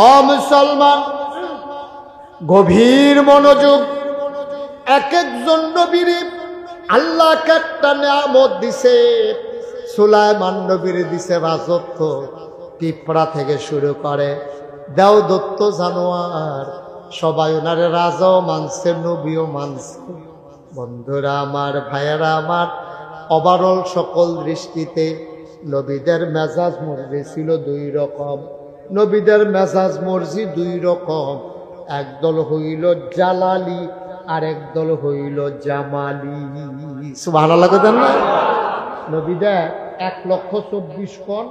ও মুসলমান গভীর মনোযোগ, এক একজন নবীর আল্লাহ একটা নিয়ামত দিছে। সুলাইমান নবীর দিছে রাজত্ব, পিঁপড়া থেকে শুরু করে দেওদত্ত জানোয়ার সবাই ওনারে রাজাও মানছে, নবীও মানছে। বন্ধুরা আমার, ভাইয়েরা আমার, ওভারঅল সকল দৃষ্টিতে নবীদের মেজাজ মর্জি ছিল দুই রকম। নবীদের মেজাজ মর্জি দুই রকম, একদল হইল জালালি আর একদল হইল জামালি। সুবহানাল্লাহ কইতেন না? নবীদের 1,24,000 কোণ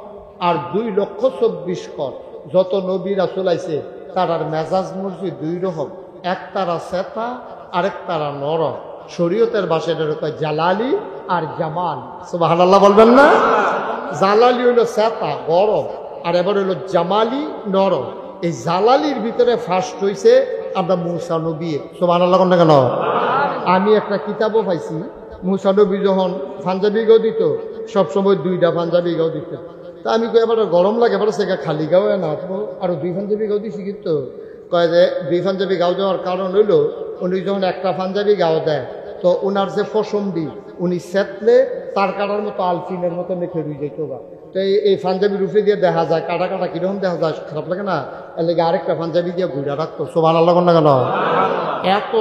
আর 2,24,000 কোণ। যত নবী রাসূল আইছে তারার মেজাজ মর্জি দুই রকম, এক তারা সেতা আরেক তারা নরম। শরীয়তের ভাষায় কয় জালালি আর জামাল। সুবহানাল্লাহ বলবেন না? জালালি হইল সেতা গরম, আর এবার হইল জামালি নরম। এই জালালির ভিতরে ফার্স্ট হইছে আমরা মুসা নবী। সুবহানাল্লাহ কোন কেন? আমি একটা কিতাবও পাইছি, মুসা নবী যখন পাঞ্জাবি গাও দিত সবসময় 2টা পাঞ্জাবি গাও দিত। তা আমি কই এবার গরম লাগে, এবার সে খালি গাও না আরো 2 পাঞ্জাবি গাও দিছি। কিন্তু কয় যে 2 পাঞ্জাবি গাও দেওয়ার কারণ হইল উনি যখন একটা পাঞ্জাবি গাও দেয় তো ওনার যে পশমদি উনি সেতলে তার কাটার মতো আলফিনের মতো মেখে রুই যেত বা। তো এই পাঞ্জাবির উপরে দিয়ে দেখা যায় কাটা কাটা কিরকম দেখা যায়, খারাপ লাগে না? এর লেগে আরেকটা পাঞ্জাবি দিয়ে ঘুরে রাখতো। সুবহানাল্লাহ না কেন? এত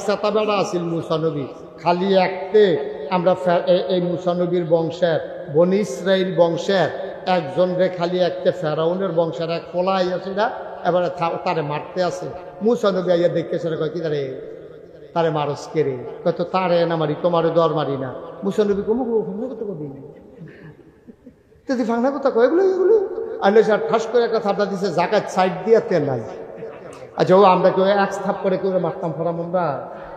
সেতা বেড়া আছিল মুসা নবী। খালি একতে আমরা এই মুসা নবীর বংশের বনি ইসরাইল বংশের একজন রে খালি একটা ফেরাউনের বংশের এক পোলাই আছে না, এবারে তারে মারতে আছে। মুসা নবী আইয়া দেখতেছে, কয় কি তারে তারে মারস কেড়ে কত তারে না মারি তোমারে দর মারি না। মুসা নবী কমু কথা কবি যদি ফাংনা কথা কয় এগুলো এগুলো আইলে স্যার ঠাস করে একটা থাপড়া দিছে জাকাত সাইড দিয়ে তেল নাই। আচ্ছা ও আমরা কেউ এক থাপ করে কেউ মারতাম ফরাম আমরা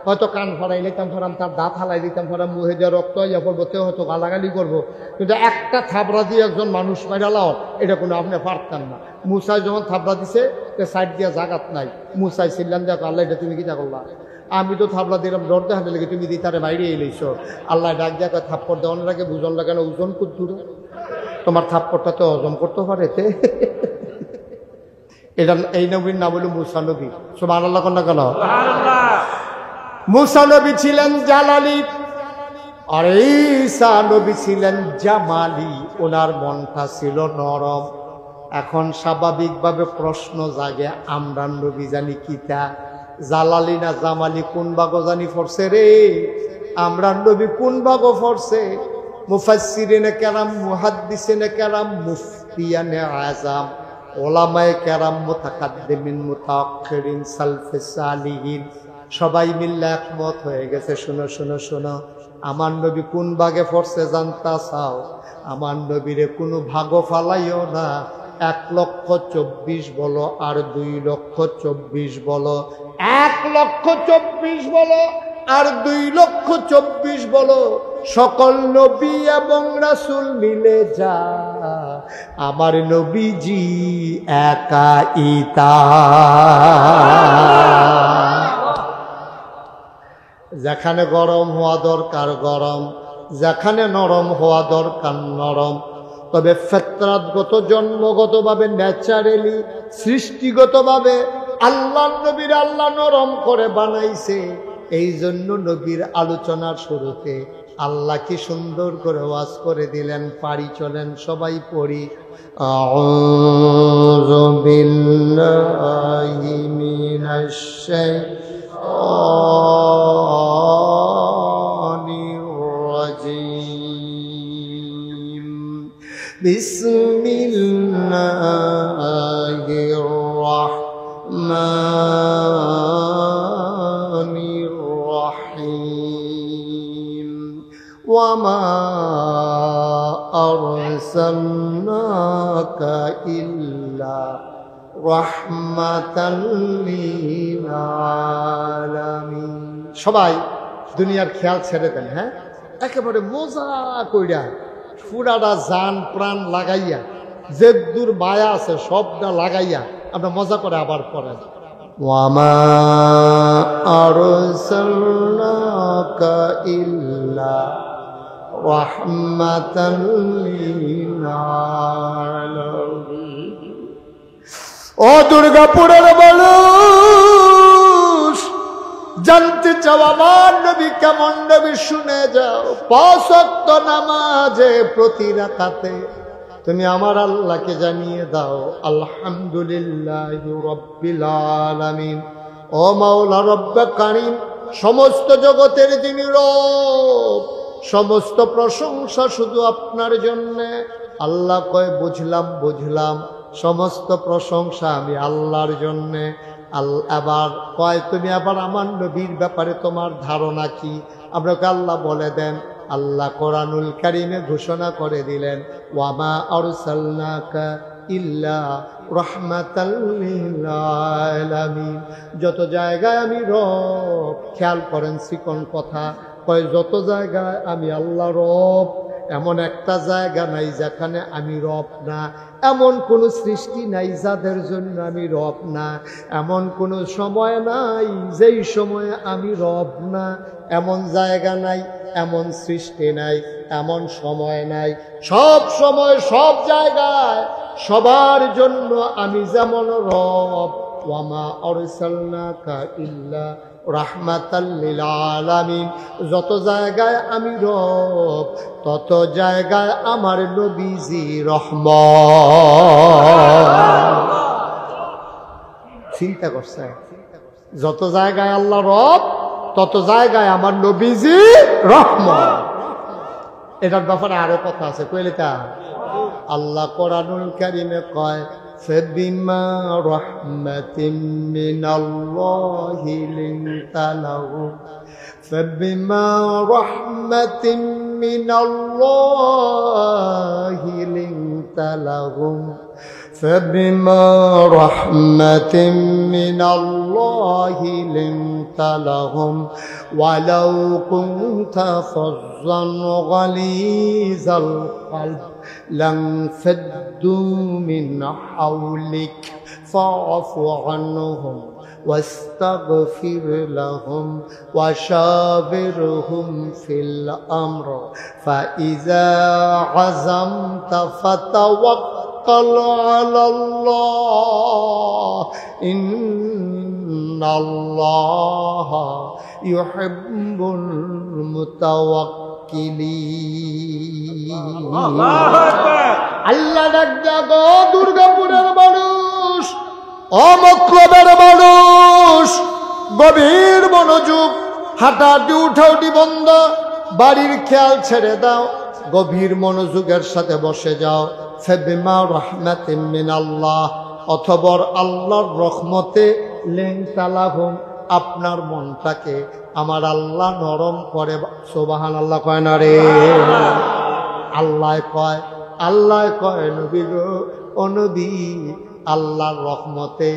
হয়তো কান ফরাই নিতাম ফরাম তার দাঁত হালাই দিতাম ফরাম মুহে দিয়ে রক্ত ইয়া পড়বো তেও হয়তো গালাগালি করবো, কিন্তু একটা থাপড়া দিয়ে একজন মানুষ মাইরালাও এটা কোনো আপনি পারতেন না। মুসাই যখন থাপড়া দিছে সাইড দিয়ে জাগাত নাই, মুসাই ছিলাম দেখো আল্লাহ এটা তুমি কিটা করলা, আমি তো থাপড়া দিলাম ডর দেখাতে লেগে তুমি দিতারে বাইরে এলেছ। আল্লাহ ডাক দিয়া থাপ্পড় দেওয়ানোর আগে বুঝন লাগে না ওজন খুব দূরে তোমার থাপ্পড়টা তো হজম করতে পারে। এটা এই নবীর নাম হলো মুসা নবী। সুবহানাল্লাহ কন্যা কেন? মুসা নবী ছিলেন জালালি আর ঈসা নবী ছিলেন জামালি। ওনার মনটা ছিল নরম। এখন স্বাভাবিকভাবে প্রশ্ন জাগে আমরা নবী জানি কিতা, জালালি না জামালি কোন ভাগো জানি পড়ছে রে? আমরা নবী কোন ভাগো পড়ছে? মুফাসসিরিনে কেরাম, মুহাদ্দিসিনে কেরাম, মুফতিয়ানে আযম, ওলামায়ে কেরাম, মুতাকাদ্দিমিন, মুতাআখিরিন, সালফে সালিহিন সবাই মিলে একমত হয়ে গেছে। শোনো শোনো শোনো, আমার নবী কোন ভাগে পড়ছে জানতা চাও? আমার নবীরে কোনো ভাগও ফালাইও না। 1,24,000 বলো আর 2,24,000 বলো, 1,24,000 বলো আর 2,24,000 বলো, সকল নবী এবং রাসূল মিলে যা আমার নবীজি একা ইতা। যেখানে গরম হওয়া দরকার গরম, যেখানে নরম হওয়া দরকার নরম। তবে ফিতরাতগত জন্মগতভাবে ন্যাচারালি সৃষ্টিগতভাবে আল্লাহর নবীর আল্লাহ নরম করে বানাইছে। এই জন্য নবীর আলোচনার শুরুতে আল্লাহ কি সুন্দর করে ওয়াজ করে দিলেন। পারি চলেন সবাই পড়ি। আউযু বিল্লাহি মিনাশ শাইতানির রাজীম। বিসমিল্লাহির রাহমানির রাহিম। ওয়ামা আরসালনাকা ইল্লা রাহমাতাল লিল আলামিন। সবাই দুনিয়ার খেয়াল ছেড়ে দেন, হ্যাঁ, একেবারে মজা কইরা পুরাটা জান প্রাণ লাগাইয়া যে দূর মায়া আছে সবটা লাগাইয়া আমরা মজা করে আবার পড়েন। ওয়ামা আরসালনাকা ইল্লা রাহমাতাল লিল আলামিন। ও দুর্গাপুরের মানুষ, জানতে চাও আমার নবী কেমন নবী? শুনে যাও। 5 ওয়াক্ত নামাজে প্রতি রাকাতে তুমি আমার আল্লাহকে জানিয়ে দাও আলহামদুলিল্লাহি রাব্বিল আলামিন। ও মাওলা রব্বে কারীম, সমস্ত জগতের যিনি রব, সমস্ত প্রশংসা শুধু আপনার জন্যে। আল্লাহ কয় বুঝলাম বুঝলাম, সমস্ত প্রশংসা আমি আল্লাহর জন্যে। আবার কয় তুমি আবার আমার নবীর ব্যাপারে তোমার ধারণা কি? আপনাকে আল্লাহ বলে দেন। আল্লাহ কোরআনুল কারীমে ঘোষণা করে দিলেন ওয়ামা আরসালনাকা ইল্লা রাহমাতাল লিল আলামিন। যত জায়গায় আমি রব, খেয়াল করেন চিকন কথা, কয় যত জায়গায় আমি আল্লাহ রব, এমন একটা জায়গা নাই যেখানে আমি রব না। এমন কোনো সৃষ্টি নাই যাদের জন্য আমি রব না। এমন কোনো সময় নাই যেই সময়ে আমি রব না। এমন জায়গা নাই, এমন সৃষ্টি নাই, এমন সময় নাই। সব সময় সব জায়গায় সবার জন্য আমি যেমন রব। ওয়ামা আরসালনাকা ইল্লা রাহমাতাল লিল আলামিন। যত জায়গায় আমি রব, তত জায়গায় আমার নবীজি রহমত। চিন্তা করছে, যত জায়গায় আল্লাহ রব, তত জায়গায় আমার নবীজি রহমত। এটার ব্যাপারে আরো কথা আছে, কইলে তা আল্লাহ কোরআনুল কারীমে কয় فبما رحمة من الله لنت لهم فبما رحمة من الله لنت لهم فبما رحمة من الله لنت لهم ولو كنت فظا غليظ القلب لانفضوا من حولك فاعف عنهم واستغفر لهم وشاورهم في الأمر فإذا عزمت فتوكل على الله إن الله يحب المتوكلين আল্লাহ ডাক দাও দুর্গাপুরের মানুষ, অমতলবের মানুষ, গভীর মনোযোগ, হাঁটাহাঁটি উঠাউটি বন্ধ, বাড়ির খেয়াল ছেড়ে দাও, গভীর মনোযোগের সাথে বসে যাও। ফাবিমা রাহমাতিন মিনাল্লাহ, অথবা আল্লাহর রহমতে লিনতা লাহুম, আপনার মনটাকে আমার আল্লাহ নরম করে। সুবহানাল্লাহ কয় না রে? আল্লাহ কয় নবী গো, ও নবী, আল্লাহর রহমতে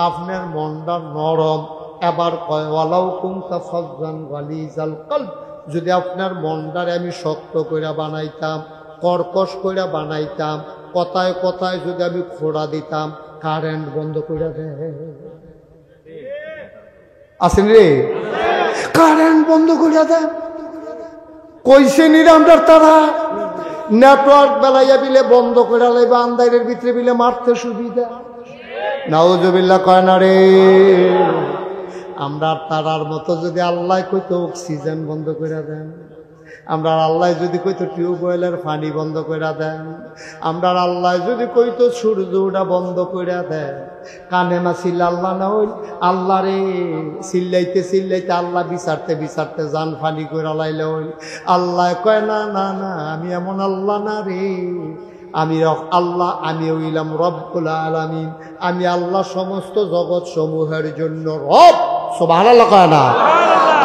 আপনার মনটা নরম। এবার কয় ওয়ালাউ কুনতা ফাজ্জান গালিজাল কলব, যদি আপনার মনটারে আমি শক্ত কইরা বানাইতাম, কর্কশ কইরা বানাইতাম, কথায় কথায় যদি আমি খোড়া দিতাম, কারেন্ট বন্ধ কইরা দেয়। আসেন রে, কারেন্ট বন্ধ কইরা দেয়। কইছে নিরামদার তারা নেটওয়ার্ক বেলাইয়া বিলে বন্ধ করে লাইবা, আন্দাইরের ভিতরে বিলে মারতে সুবিধা। নাউজুবিল্লাহ কয় না রে? আমরা তারার মতো যদি আল্লাহ কইতো অক্সিজেন বন্ধ করে দেন, আমরা আল্লাহ যদি কইতো টিউবওয়েলের পানি বন্ধ করে দেন, আমরা আল্লাহ যদি কইতো সূর্য ওটা বন্ধ করে দেন, কানে মা চিল্লাল্লাহ না হইল আল্লাহ রে, চিল্লাইতে চিল্লাইতে আল্লাহ বিচারতে বিচারতে জান ফানি করে লাইলে হইল। আল্লাহ কয় না না না, আমি এমন আল্লাহ না রে, আমি আল্লাহ, আমি হইলাম রব্বুল আলামিন, আমি আল্লাহ সমস্ত জগৎ সমূহের জন্য রব। সুবহানাল্লাহ কয় না?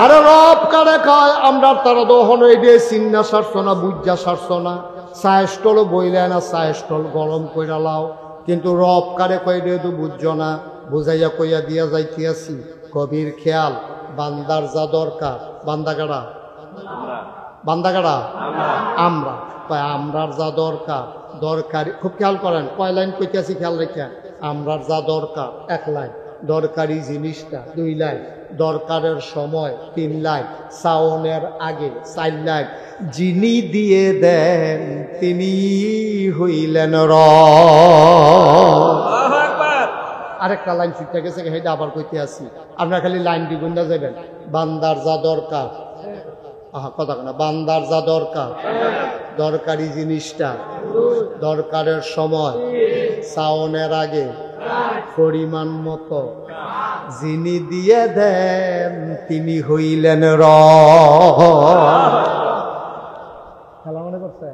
আরে রব কারে কয়? আমরা তারা দহন এডে চিন্না সারছো না, বুঝা সারছো না, চায়েস্টল বইলে না, চায়েস্টল গরম কইরা লাও, কিন্তু রব কারে কয় ডে তো বুঝছো না, বুঝাইয়া কইয়া দিয়া যাইতে আছি। কবির খেয়াল, বান্দার যা দরকার, বান্দাগাড়া বান্দাগাড়া আমরা কয় আমরার যা দরকার, দরকারি খুব খেয়াল করেন, কয় লাইন কইতে আছি খেয়াল রেখেন। আমরার যা দরকার 1 লাইন, দরকারি জিনিসটা 2 লাইন, দরকারের সময় 3 লাইন, সাওনের আগে 4 লাইন, যিনি দিয়ে দেন তিনি হইলেন রব। আরেকটা লাইন ছুটে গেছে, সেটা আবার কইতে আছি। আপনার খালি লাইন দ্বিগুণ না যাবেন। বান্দার যা দরকার, কথা না, বান্দার যা দরকার, দরকারি জিনিসটা, দরকারের সময়, সাওনের আগে, পরিমাণ মতো, যিনি দিয়ে দেন তিনি হইলেন রব। খেলা মনে করছে?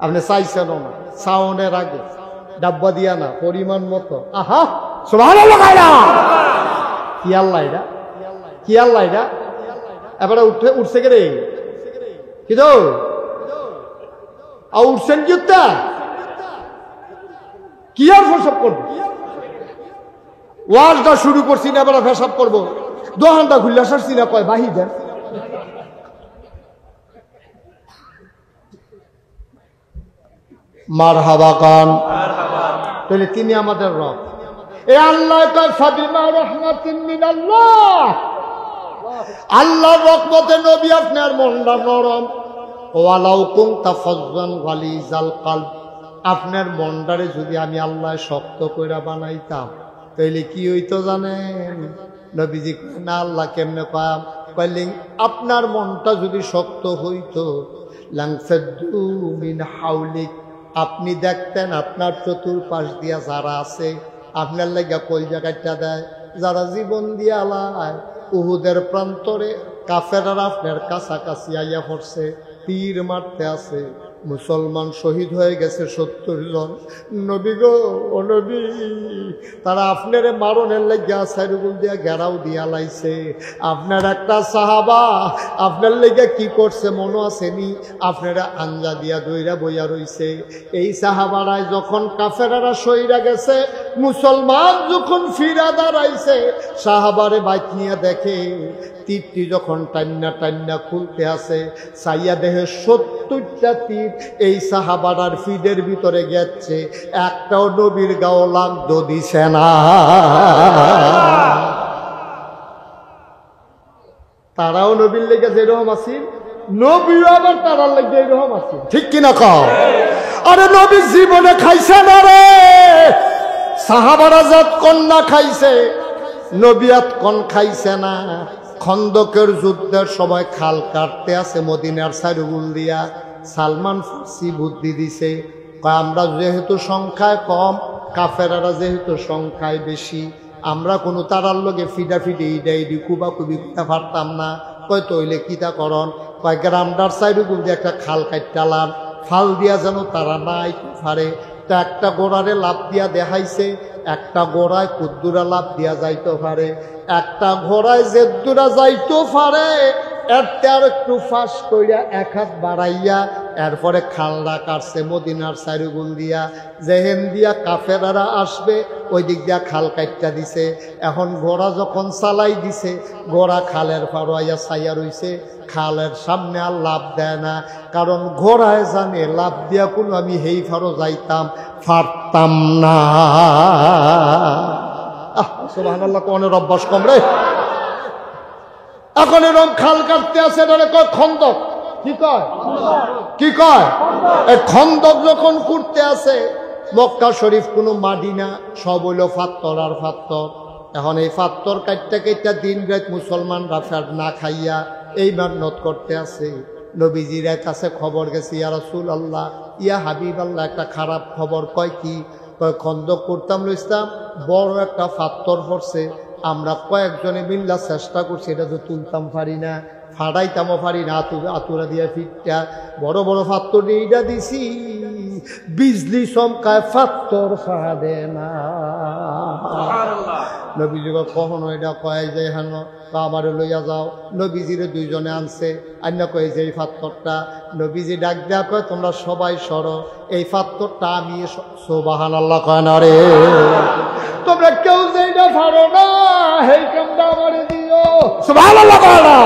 আপনি চাইছেন না, সাওনের আগে, ডাব্বা দিয়া না, পরিমাণ মতো। আহা, সুবহানাল্লাহ কায়রা। কি আল্লাহ এটা? কি আল্লাহ এটা? এবারে উঠছে কে রে? কি তো উঠছেন কি? কি আর ফেসাব করবো? ওয়াজটা শুরু করছি না, এবার ফেসাব করবো। দোকানটা খুললে সারছি না, কয় বাহি দেন। মারহাবা কান। তাহলে তিনি আমাদের রব। এ আল্লাহ কয় ফাবিমা রাহমাতিন মিনাল্লাহ, আল্লাহর রহমতে নবী আপনার মনটা নরম। ওয়ালাউ কুনতা ফাজ্জান গালিজাল কলব, আপনার মনটারে যদি আমি আল্লাহ শক্ত কইরা বানাইতাম, তাইলে কি হইতো জানেন? নবীজি না, আল্লাহ কেমনে পাম? কইলেন আপনার মনটা যদি শক্ত হইতো, লাংফাদু মিন হাওলিক, আপনি দেখতেন আপনার চতুর্পাশ দিয়া যারা আছে আপনার লাগা কলজা কাটটা দেয়, যারা জীবন দিয়া আলায়, উহুদের প্রান্তরে কাফেররা আপনার কাছাকাছি আইয়া পড়ছে, তীর মারতে আছে, মুসলমান শহীদ হয়ে গেছে 70 জন। নবী গো, ও নবী, তারা আপনারে মারণের লাগিয়া সাইরুল দিয়া ঘেরাও দিয়া লাইছে। আপনার একটা সাহাবা আপনার লেগে কি করছে মনে আসেনি? আপনারা আঞ্জা দিয়া দইরা বইয়া রইছে। এই সাহাবারাই যখন কাফেরারা সইরা গেছে, মুসলমান যখন ফিরা দাঁড়াইছে, সাহাবারে বাইক নিয়ে দেখে তীরটি যখন টান্না টান্না খুলতে আছে, সাইয়া দেহে 70টা তীর এই সাহাবারার ফিডের ভিতরে গেছে, একটাও নবীর গাও লাগতো দিছে না। তারাও নবীর লেগে যেরকম আসিল, নবীও আবার তারার লেগে এরকম আসিল, ঠিক কিনা কও? আরে নবী জীবনে খাইছে না রে, সাহাবারা জাত কন্যা খাইছে, নবিয়াত কন খাইছে না। খন্দকের যুদ্ধের সময় খাল কাটতে আছে মদিনার সাইরুল দিয়া, সালমান ফার্সি বুদ্ধি দিছে, আমরা যেহেতু সংখ্যায় কম, কাফেরারা যেহেতু সংখ্যায় বেশি, আমরা কোনো তারার লগে ফিডাফিডি ইডাইডি কুবাকুবি করতে পারতাম না। কয় তৈলে কিতা করন? কয় গ্রামদার সাইরুল দিয়ে একটা খাল কাটতালাম, ফাল দিয়া যেন তারা নাই পারে। তা একটা গোড়ারে লাভ দিয়া দেখাইছে, একটা গোড়ায় কুদ্দুরা লাভ দিয়া যাইতে পারে, একটা ঘোড়ায় জেদ্দুরা যাইতে পারে, এরতে আর একটু ফাঁস কইরা এক হাত বাড়াইয়া এরপরে খালটা কাটছে মদিনার সাইরুল দিয়া, যেহেন দিয়া কাফেরারা আসবে ওই দিক দিয়া খাল কাটটা দিছে। এখন ঘোড়া যখন চালাই দিছে, ঘোড়া খালের পাড়াইয়া ছাইয়া রইছে, খালের সামনে আর লাভ দেয় না, কারণ ঘোড়ায় জানে লাভ দিয়া কোনো আমি হেই ফারো যাইতাম পারতাম না। সুবহানাল্লাহ, কোনের অভ্যাস কম রে। এখন এরকম খাল কাটতে আছে, তাহলে কয় খন্দক, কি কয়? কি কয়? এই খন্দক যখন করতে আছে, মক্কা শরীফ কোনো মাটি না, সব হইল ফাত্তর আর ফাত্তর। এখন এই ফাত্তর কাটতে কাটতে দিন রাত মুসলমানরা ফের না খাইয়া এই মেহনত করতে আছে। নবীজির কাছে খবর গেছে, ইয়া রাসূলুল্লাহ, ইয়া হাবিবাল্লাহ, একটা খারাপ খবর। কয় কি? কয় খন্দক করতাম লইতাম, বড় একটা ফাত্তর পড়ছে, আমরা কয়েকজনে মিল্লা চেষ্টা করছি, এটা তো তুলতাম পারি না, ফাড়াইতামও পারি না, আতুরা দিয়া ফিটটা বড় বড় ফাত্তর এইটা দিছি, বিজলি চমকায় ফাত্তর ফাড়ে না। নবীজি কখনো এটা কয় যে হেন আমারে লইয়া যাও। নবীজিরে দুইজনে আনছে, আন্না কয়ে যে এই ফাত্তরটা। নবীজি ডাক দেয়া কয়, তোমরা সবাই সরো, এই ফাত্তরটা আমি। সুবহানাল্লাহ কয় না রে? তোমরা কেউ যেটা পারো না, এই কামটা আমারে দিও। সুবহানাল্লাহ কয় না?